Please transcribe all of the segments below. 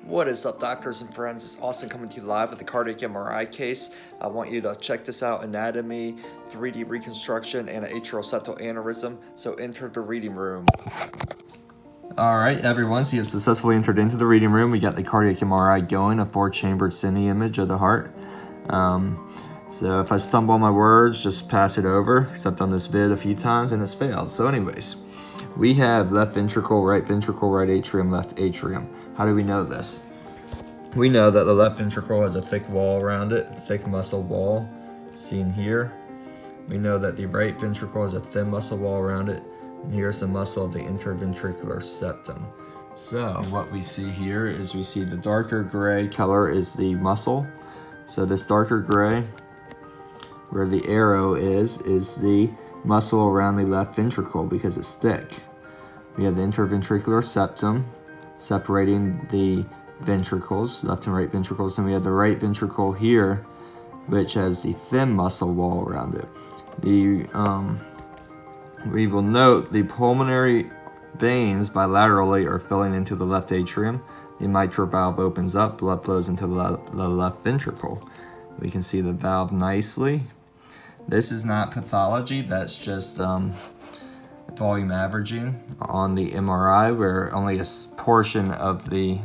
What is up, doctors and friends? It's Austin coming to you live with the cardiac MRI case. I want you to check this out: anatomy, 3D reconstruction, and an atrial septal aneurysm. So enter the reading room. All right, everyone, so you have successfully entered into the reading room. We got the cardiac MRI going, a 4-chambered cine image of the heart. So if I stumble on my words, just pass it over, because I've done this vid a few times and it's failed. So anyways, we have left ventricle, right atrium, left atrium. How do we know this? We know that the left ventricle has a thick wall around it, thick muscle wall, seen here. We know that the right ventricle has a thin muscle wall around it, and here's the muscle of the interventricular septum. So what we see here is we see the darker gray color is the muscle. So this darker gray, where the arrow is the muscle around the left ventricle because it's thick. We have the interventricular septum separating the ventricles, left and right ventricles, and we have the right ventricle here, which has the thin muscle wall around it. We will note the pulmonary veins bilaterally are filling into the left atrium. The mitral valve opens up, blood flows into the left ventricle. We can see the valve nicely. This is not pathology, that's just volume averaging on the MRI, where only a portion of the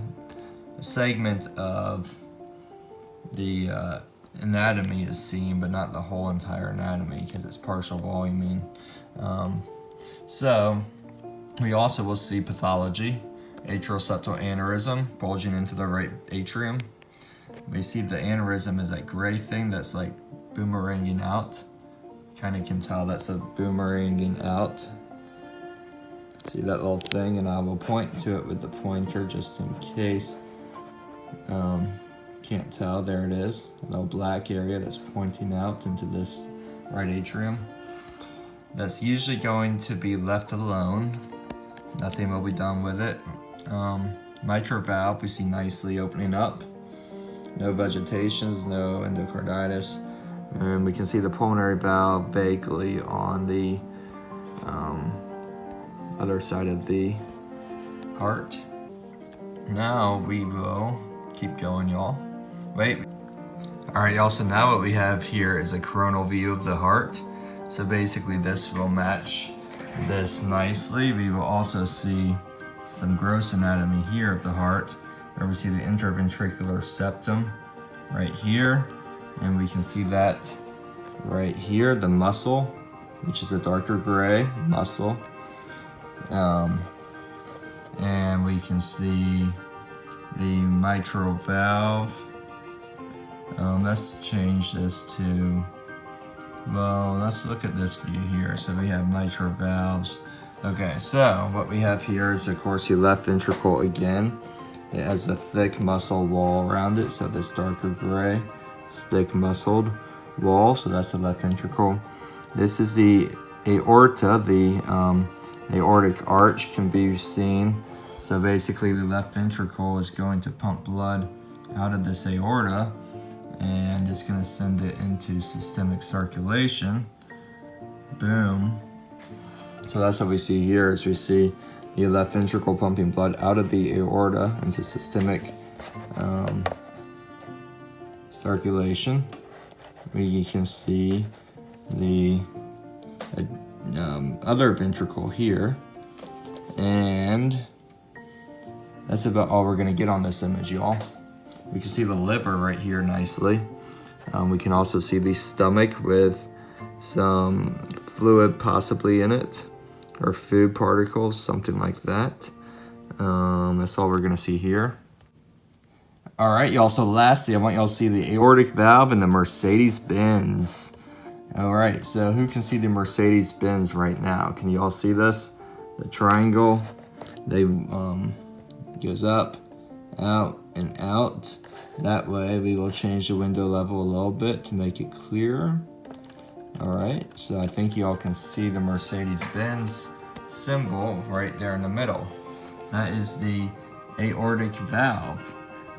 segment of the anatomy is seen, but not the whole entire anatomy because it's partial voluming. So we also will see pathology, atrial septal aneurysm bulging into the right atrium. We see the aneurysm is that gray thing that's like boomeranging out. Kind of can tell that's a boomeranging out. See that little thing, and I will point to it with the pointer just in case. Can't tell, there it is. A little black area that's pointing out into this right atrium. That's usually going to be left alone. Nothing will be done with it. Mitral valve we see nicely opening up. No vegetations, no endocarditis. And we can see the pulmonary valve vaguely on the other side of the heart. Now we will keep going, y'all. Wait. All right, y'all, so now what we have here is a coronal view of the heart. So basically this will match this nicely. We will also see some gross anatomy here of the heart, where we see the interventricular septum right here. And we can see that right here, the muscle, which is a darker gray muscle. And we can see the mitral valve. Let's change this to, well, let's look at this view here. So we have mitral valves. Okay, so what we have here is, of course, the left ventricle again. It has a thick muscle wall around it, so this darker gray, thick muscled wall, so that's the left ventricle. This is the aorta, the aortic arch can be seen. So basically the left ventricle is going to pump blood out of this aorta and it's going to send it into systemic circulation. Boom. So that's what we see here, is we see the left ventricle pumping blood out of the aorta into systemic circulation. We can see the other ventricle here, and that's about all we're going to get on this image, y'all. We can see the liver right here nicely. We can also see the stomach with some fluid possibly in it, or food particles, something like that. That's all we're going to see here. All right, y'all, so lastly, I want y'all to see the aortic valve and the Mercedes-Benz. All right, so who can see the Mercedes-Benz right now? Can you all see this? The triangle, they goes up, out, and out. That way, we will change the window level a little bit to make it clearer. All right, so I think y'all can see the Mercedes-Benz symbol right there in the middle. That is the aortic valve.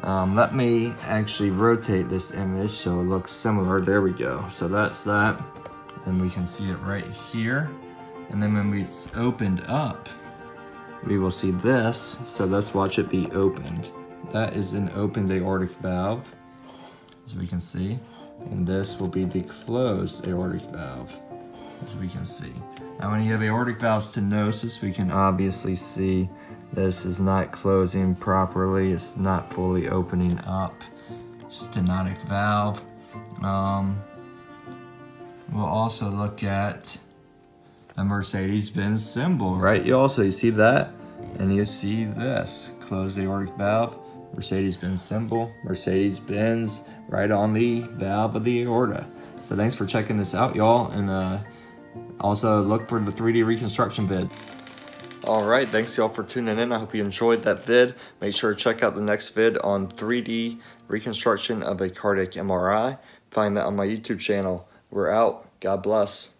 Let me actually rotate this image so it looks similar. There we go. So that's that. And we can see it right here. And then when it's opened up, we will see this. So let's watch it be opened. that is an opened aortic valve, as we can see. And this will be the closed aortic valve, as we can see. Now when you have aortic valve stenosis, we can obviously see this is not closing properly. It's not fully opening up. Stenotic valve. We'll also look at a Mercedes-Benz symbol, right? You see that, and you see this closed aortic valve, Mercedes-Benz symbol, Mercedes-Benz right on the valve of the aorta. So thanks for checking this out, y'all, and also look for the 3D reconstruction vid. All right, thanks y'all for tuning in. I hope you enjoyed that vid. Make sure to check out the next vid on 3D reconstruction of a cardiac MRI. Find that on my YouTube channel. We're out. God bless.